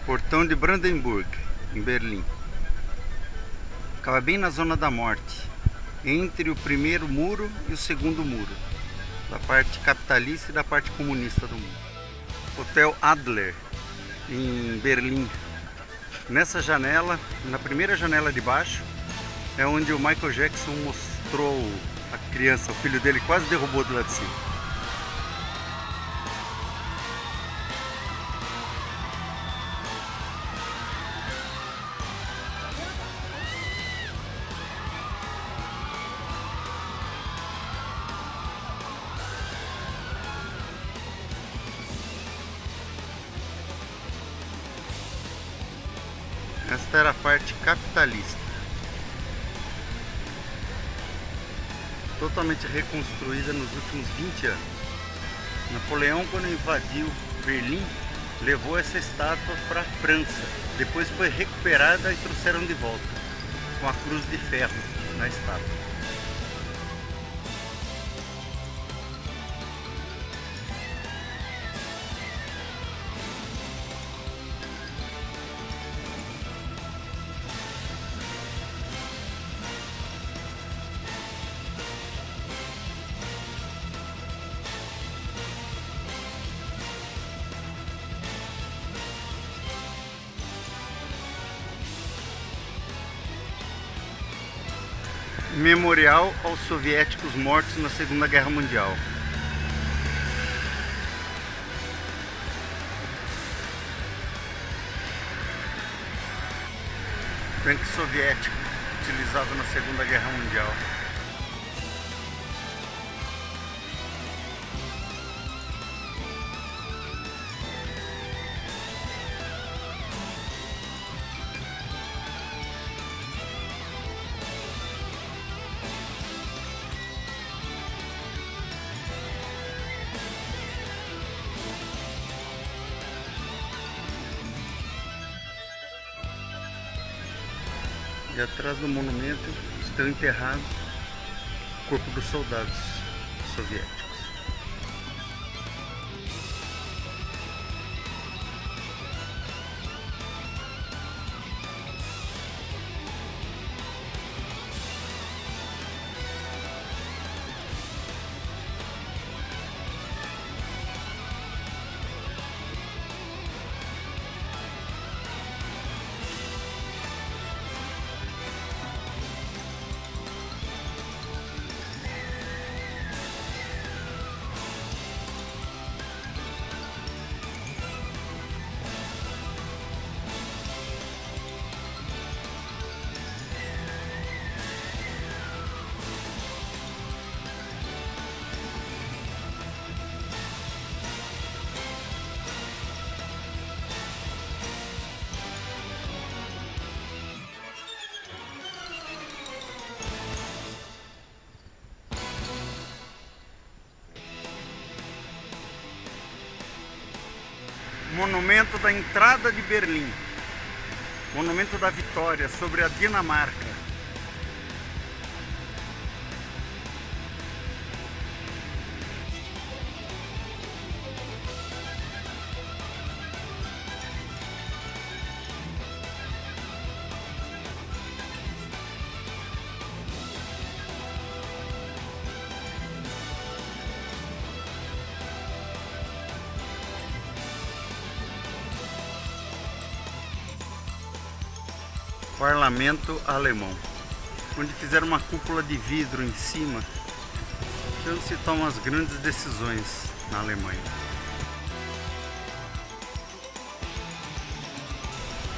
Portão de Brandenburg, em Berlim. Ficava bem na zona da morte, entre o primeiro muro e o segundo muro, da parte capitalista e da parte comunista do mundo. Hotel Adler, em Berlim. Nessa janela, na primeira janela de baixo, é onde o Michael Jackson mostrou a criança, o filho dele quase derrubou do lado de cima. Esta era a parte capitalista, totalmente reconstruída nos últimos 20 anos. Napoleão, quando invadiu Berlim, levou essa estátua para a França. Depois foi recuperada e trouxeram de volta, com a cruz de ferro na estátua. Memorial aos soviéticos mortos na Segunda Guerra Mundial. Tanque soviético utilizado na Segunda Guerra Mundial. E atrás do monumento estão enterrados o corpo dos soldados soviéticos. Monumento da entrada de Berlim, monumento da vitória sobre a Dinamarca. Parlamento alemão, onde fizeram uma cúpula de vidro em cima, que é onde se tomam as grandes decisões na Alemanha.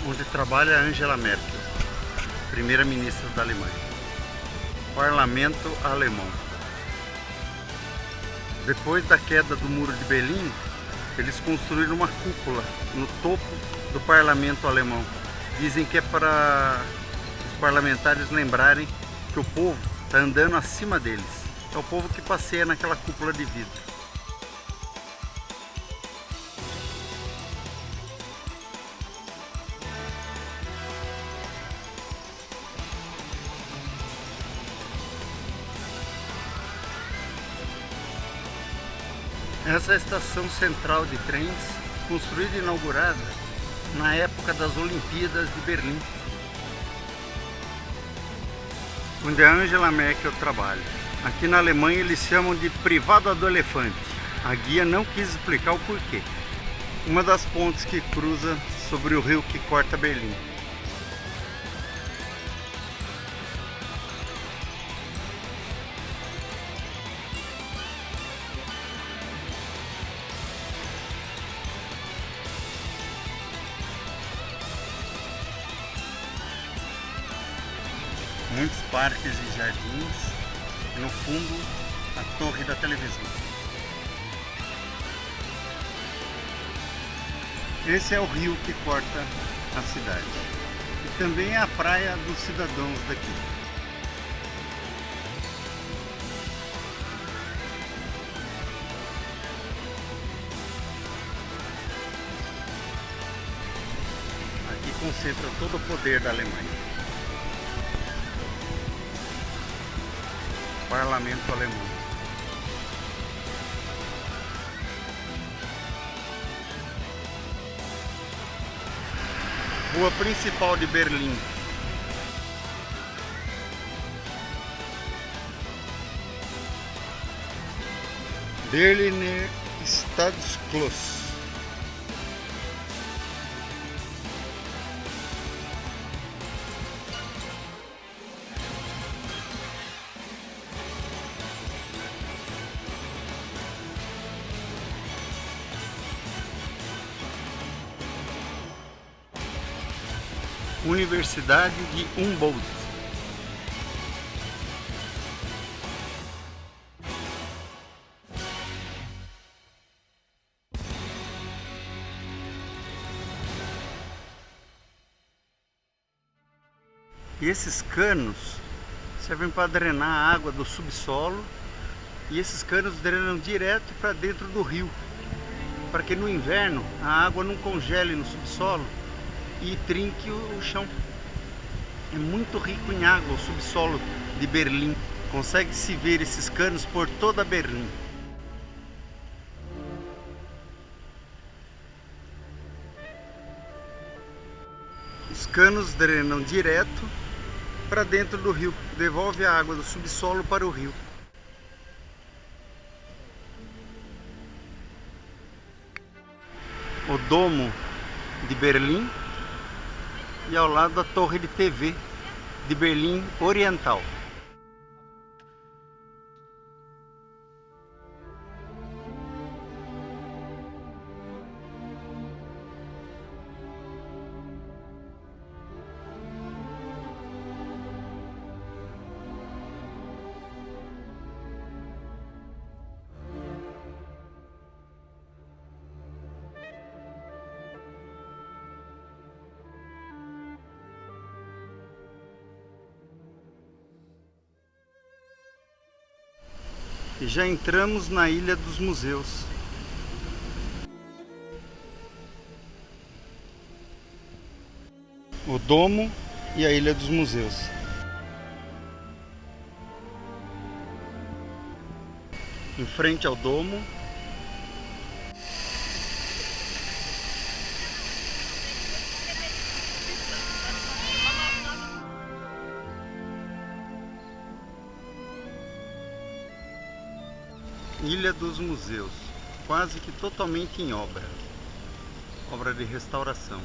Onde trabalha Angela Merkel, primeira-ministra da Alemanha. Parlamento alemão. Depois da queda do Muro de Berlim, eles construíram uma cúpula no topo do parlamento alemão. Dizem que é para os parlamentares lembrarem que o povo está andando acima deles. É o povo que passeia naquela cúpula de vidro. Essa é a estação central de trens, construída e inaugurada na época das Olimpíadas de Berlim, onde a Angela Merkel trabalha. Aqui na Alemanha eles chamam de privada do elefante. A guia não quis explicar o porquê. Uma das pontes que cruza sobre o rio que corta Berlim. Muitos parques e jardins, e no fundo a torre da televisão. Esse é o rio que corta a cidade e também é a praia dos cidadãos daqui. Aqui concentra todo o poder da Alemanha. Parlamento alemão. Rua principal de Berlim. Berliner Stadtschloss. Universidade de Humboldt. E esses canos servem para drenar a água do subsolo, e esses canos drenam direto para dentro do rio, para que no inverno a água não congele no subsolo e trinque o chão. É muito rico em água o subsolo de Berlim. Consegue-se ver esses canos por toda Berlim. Os canos drenam direto para dentro do rio, devolve a água do subsolo para o rio. O Domo de Berlim e ao lado a Torre de TV de Berlim Oriental. E já entramos na Ilha dos Museus. O Domo e a Ilha dos Museus. Em frente ao Domo, Ilha dos Museus, quase que totalmente em obra de restauração.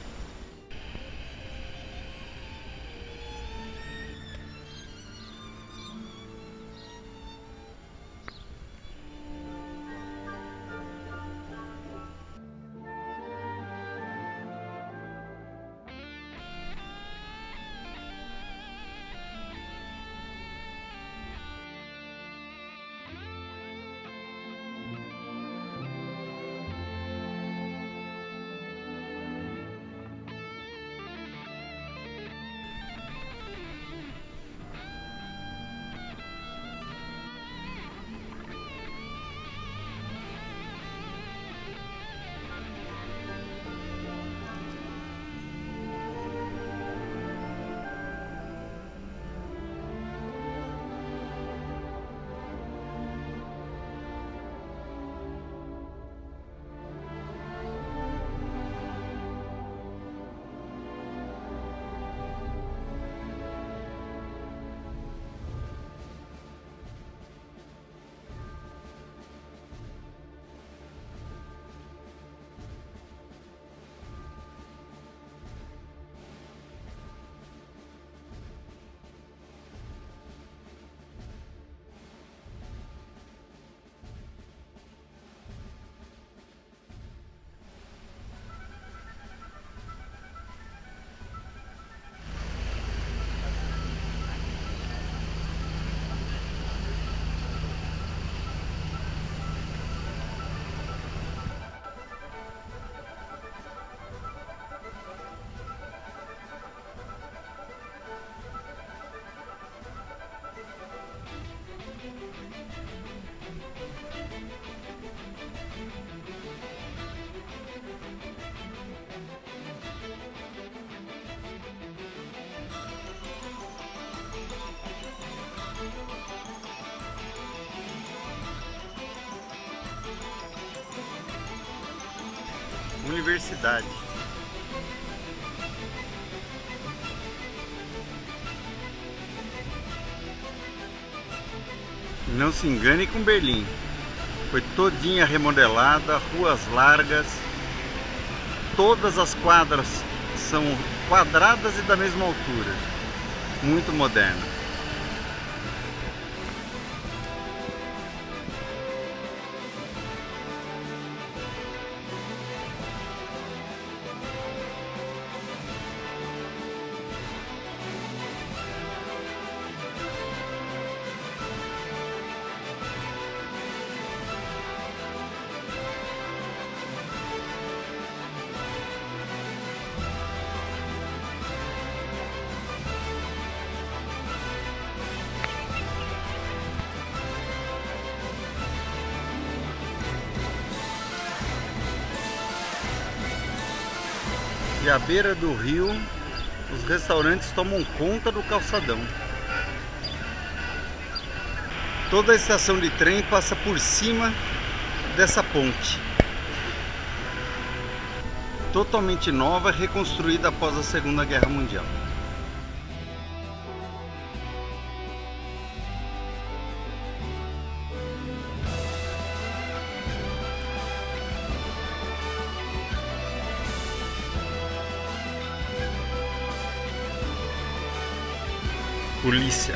Universidade. Não se engane com Berlim. Foi todinha remodelada, ruas largas. Todas as quadras são quadradas e da mesma altura. Muito moderna. E à beira do rio, os restaurantes tomam conta do calçadão. Toda a estação de trem passa por cima dessa ponte. Totalmente nova, reconstruída após a Segunda Guerra Mundial. Polícia.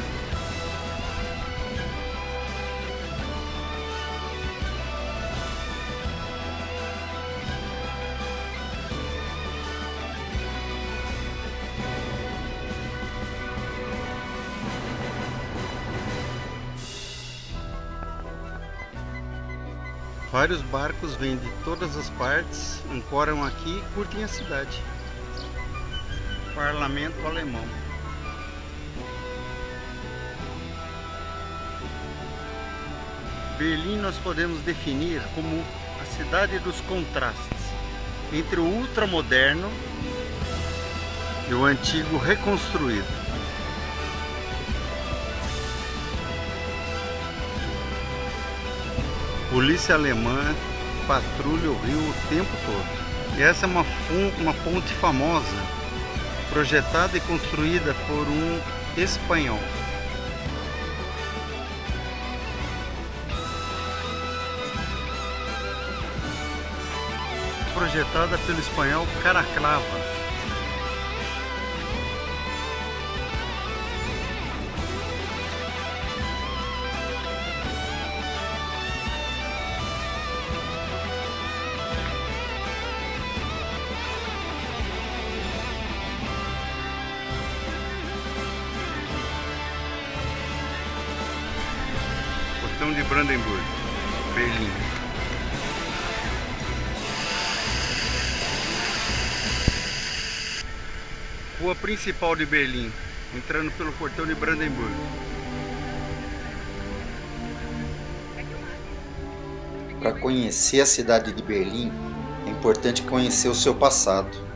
Vários barcos vêm de todas as partes, ancoram aqui e curtem a cidade. Parlamento alemão. Berlim nós podemos definir como a cidade dos contrastes entre o ultramoderno e o antigo reconstruído. Polícia alemã patrulha o rio o tempo todo. E essa é uma ponte famosa, projetada e construída por um espanhol. Projetada pelo espanhol Calatrava. Portão de Brandenburgo, Berlim. Rua principal de Berlim, entrando pelo portão de Brandenburgo. Para conhecer a cidade de Berlim, é importante conhecer o seu passado.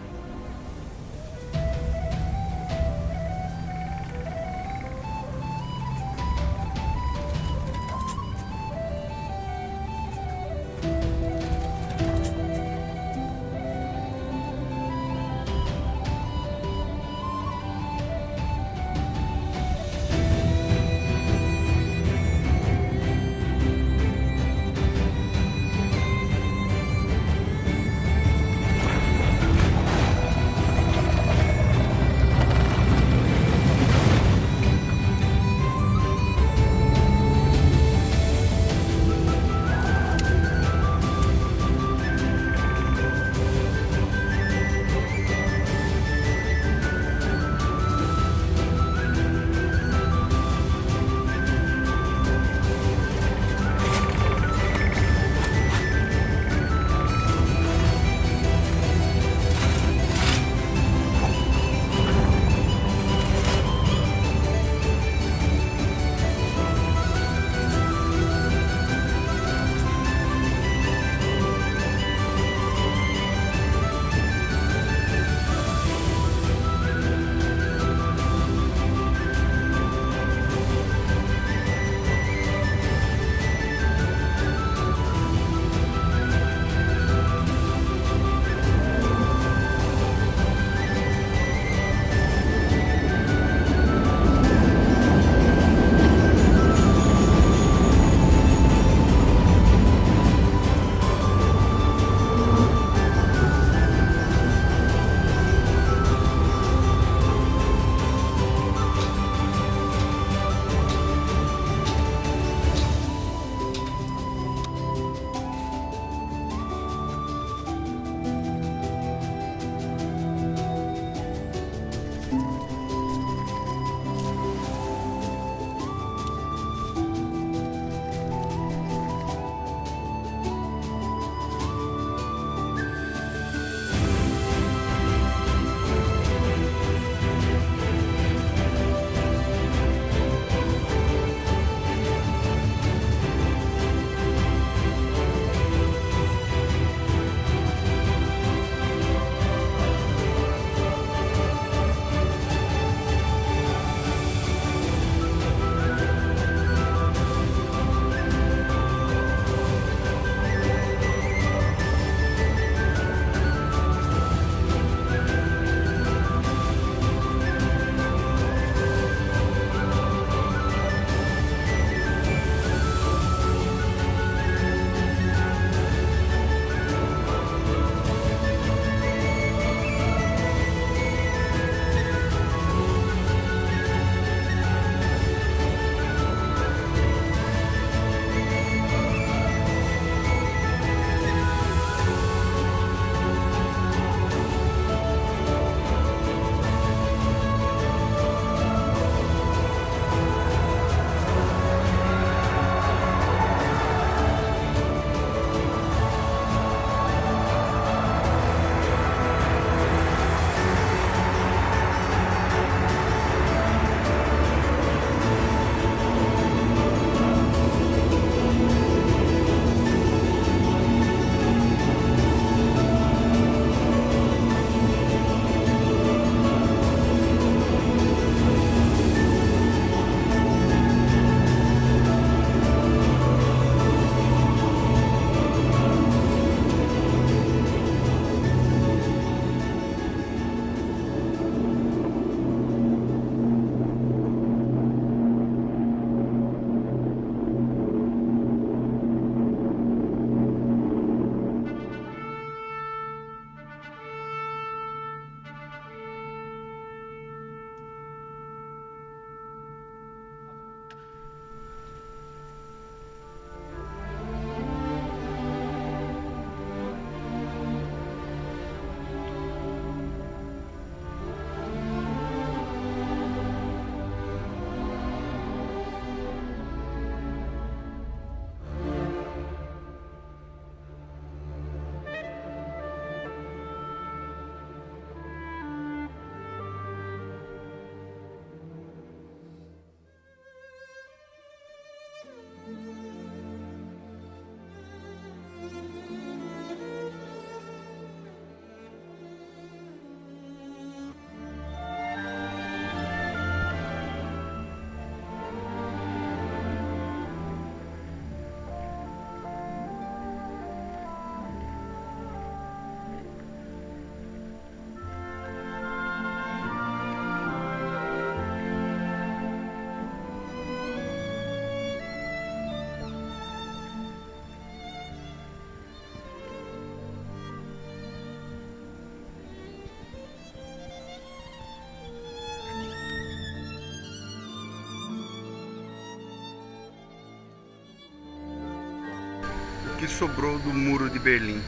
que sobrou do Muro de Berlim.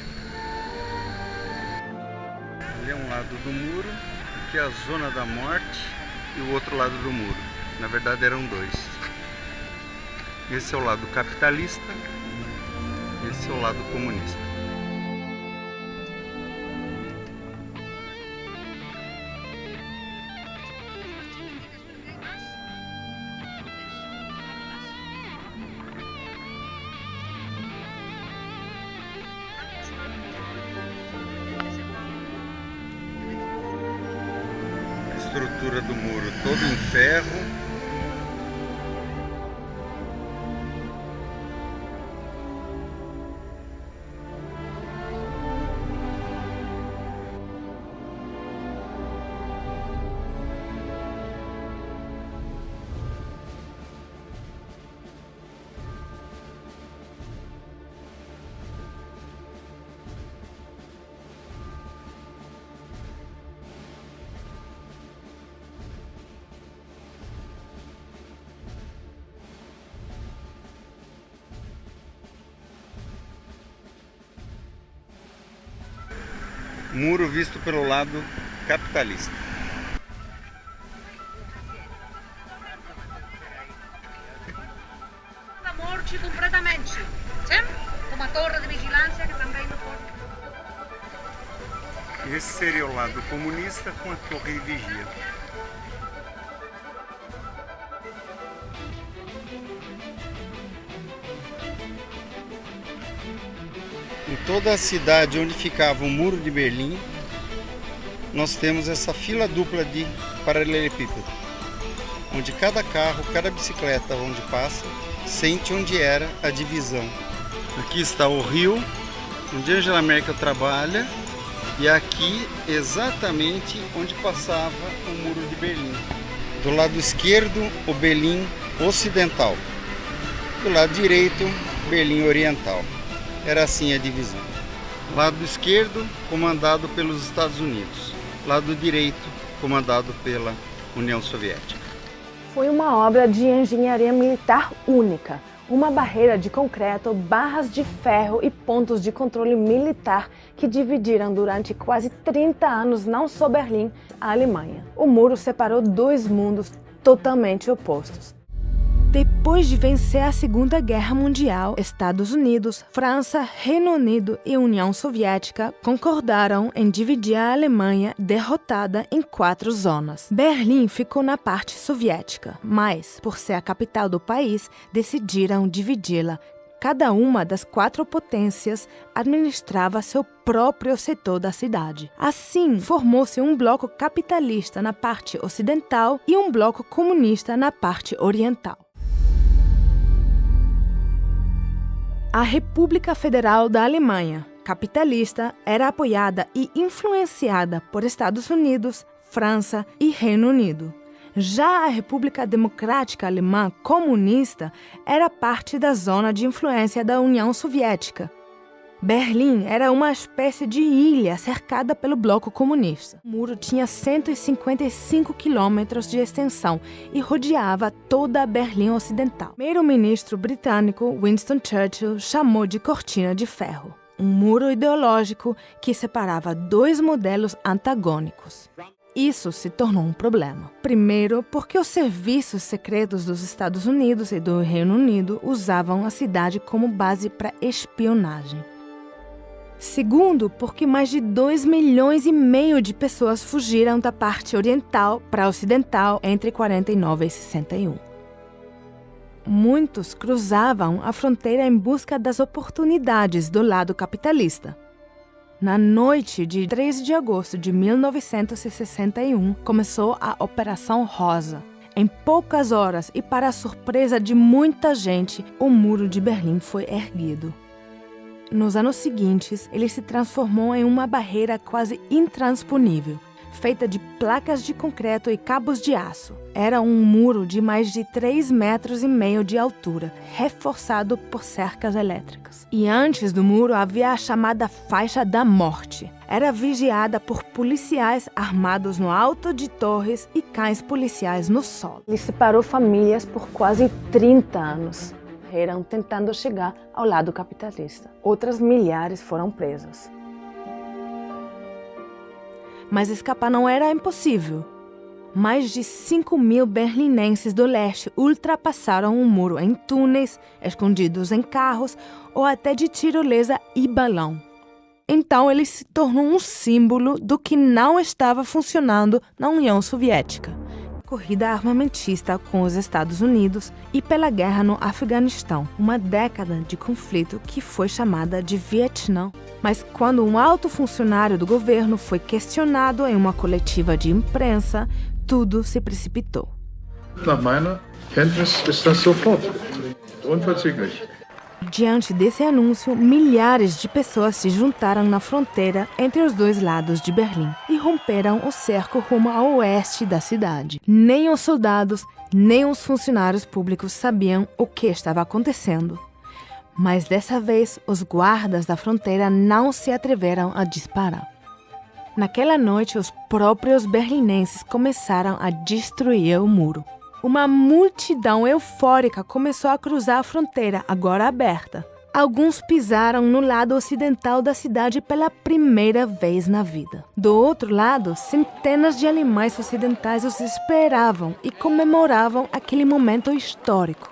Ali é um lado do muro, aqui é a Zona da Morte e o outro lado do muro. Na verdade eram dois. Esse é o lado capitalista, esse é o lado comunista. Estrutura do muro todo em ferro. Muro visto pelo lado capitalista. A morte completamente, sim? Com uma torre de vigilância que também não pode. Esse seria o lado comunista com a torre de vigia. Em toda a cidade onde ficava o Muro de Berlim, nós temos essa fila dupla de paralelepípedo, onde cada carro, cada bicicleta onde passa, sente onde era a divisão. Aqui está o rio, onde Angela Merkel trabalha, e aqui exatamente onde passava o Muro de Berlim. Do lado esquerdo, o Berlim Ocidental. Do lado direito, Berlim Oriental. Era assim a divisão. Lado esquerdo, comandado pelos Estados Unidos. Lado direito, comandado pela União Soviética. Foi uma obra de engenharia militar única. Uma barreira de concreto, barras de ferro e pontos de controle militar que dividiram durante quase 30 anos não só Berlim, a Alemanha. O muro separou dois mundos totalmente opostos. Depois de vencer a Segunda Guerra Mundial, Estados Unidos, França, Reino Unido e União Soviética concordaram em dividir a Alemanha derrotada em 4 zonas. Berlim ficou na parte soviética, mas, por ser a capital do país, decidiram dividi-la. Cada uma das 4 potências administrava seu próprio setor da cidade. Assim, formou-se um bloco capitalista na parte ocidental e um bloco comunista na parte oriental. A República Federal da Alemanha, capitalista, era apoiada e influenciada por Estados Unidos, França e Reino Unido. Já a República Democrática Alemã comunista era parte da zona de influência da União Soviética. Berlim era uma espécie de ilha cercada pelo bloco comunista. O muro tinha 155 quilômetros de extensão e rodeava toda a Berlim Ocidental. O primeiro-ministro britânico Winston Churchill chamou de cortina de ferro, um muro ideológico que separava 2 modelos antagônicos. Isso se tornou um problema. Primeiro, porque os serviços secretos dos Estados Unidos e do Reino Unido usavam a cidade como base para espionagem. Segundo, porque mais de 2,5 milhões de pessoas fugiram da parte oriental para a ocidental entre 49 e 61. Muitos cruzavam a fronteira em busca das oportunidades do lado capitalista. Na noite de 13 de agosto de 1961, começou a Operação Rosa. Em poucas horas e para a surpresa de muita gente, o Muro de Berlim foi erguido. Nos anos seguintes, ele se transformou em uma barreira quase intransponível, feita de placas de concreto e cabos de aço. Era um muro de mais de 3,5 metros de altura, reforçado por cercas elétricas. E antes do muro havia a chamada Faixa da Morte. Era vigiada por policiais armados no alto de torres e cães policiais no solo. Ele separou famílias por quase 30 anos. morreram tentando chegar ao lado capitalista. Outras milhares foram presas. Mas escapar não era impossível. Mais de 5.000 berlinenses do leste ultrapassaram o muro em túneis, escondidos em carros ou até de tirolesa e balão. Então ele se tornou um símbolo do que não estava funcionando na União Soviética. Corrida armamentista com os Estados Unidos e pela guerra no Afeganistão, uma década de conflito que foi chamada de Vietnã. Mas quando um alto funcionário do governo foi questionado em uma coletiva de imprensa, tudo se precipitou. Nach meiner Kenntnis ist das sofort. Unverzüglich. Diante desse anúncio, milhares de pessoas se juntaram na fronteira entre os dois lados de Berlim e romperam o cerco rumo ao oeste da cidade. Nem os soldados, nem os funcionários públicos sabiam o que estava acontecendo. Mas dessa vez, os guardas da fronteira não se atreveram a disparar. Naquela noite, os próprios berlinenses começaram a destruir o muro. Uma multidão eufórica começou a cruzar a fronteira, agora aberta. Alguns pisaram no lado ocidental da cidade pela primeira vez na vida. Do outro lado, centenas de alemães ocidentais os esperavam e comemoravam aquele momento histórico.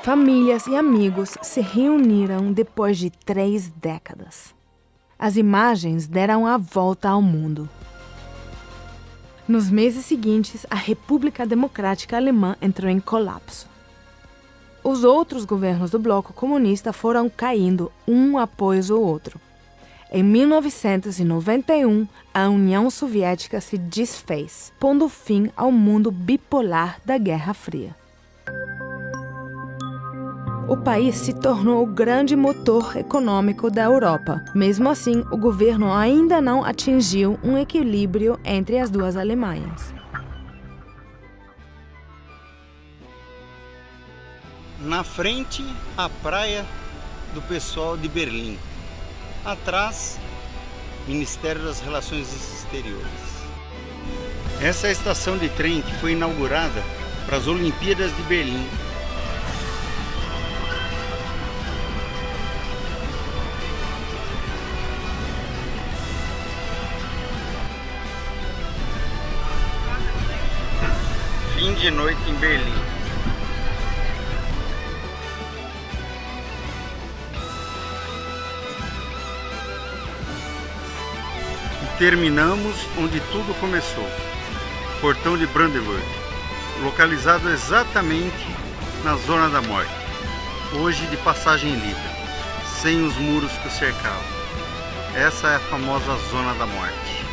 Famílias e amigos se reuniram depois de 3 décadas. As imagens deram a volta ao mundo. Nos meses seguintes, a República Democrática Alemã entrou em colapso. Os outros governos do bloco comunista foram caindo um após o outro. Em 1991, a União Soviética se desfez, pondo fim ao mundo bipolar da Guerra Fria. O país se tornou o grande motor econômico da Europa. Mesmo assim, o governo ainda não atingiu um equilíbrio entre as duas Alemanhas. Na frente, a praia do pessoal de Berlim. Atrás, Ministério das Relações Exteriores. Essa é a estação de trem que foi inaugurada para as Olimpíadas de Berlim. Fim de noite em Berlim. E terminamos onde tudo começou. Portão de Brandenburg, localizado exatamente na Zona da Morte, hoje de passagem livre, sem os muros que o cercavam. Essa é a famosa Zona da Morte.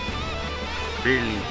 Berlim.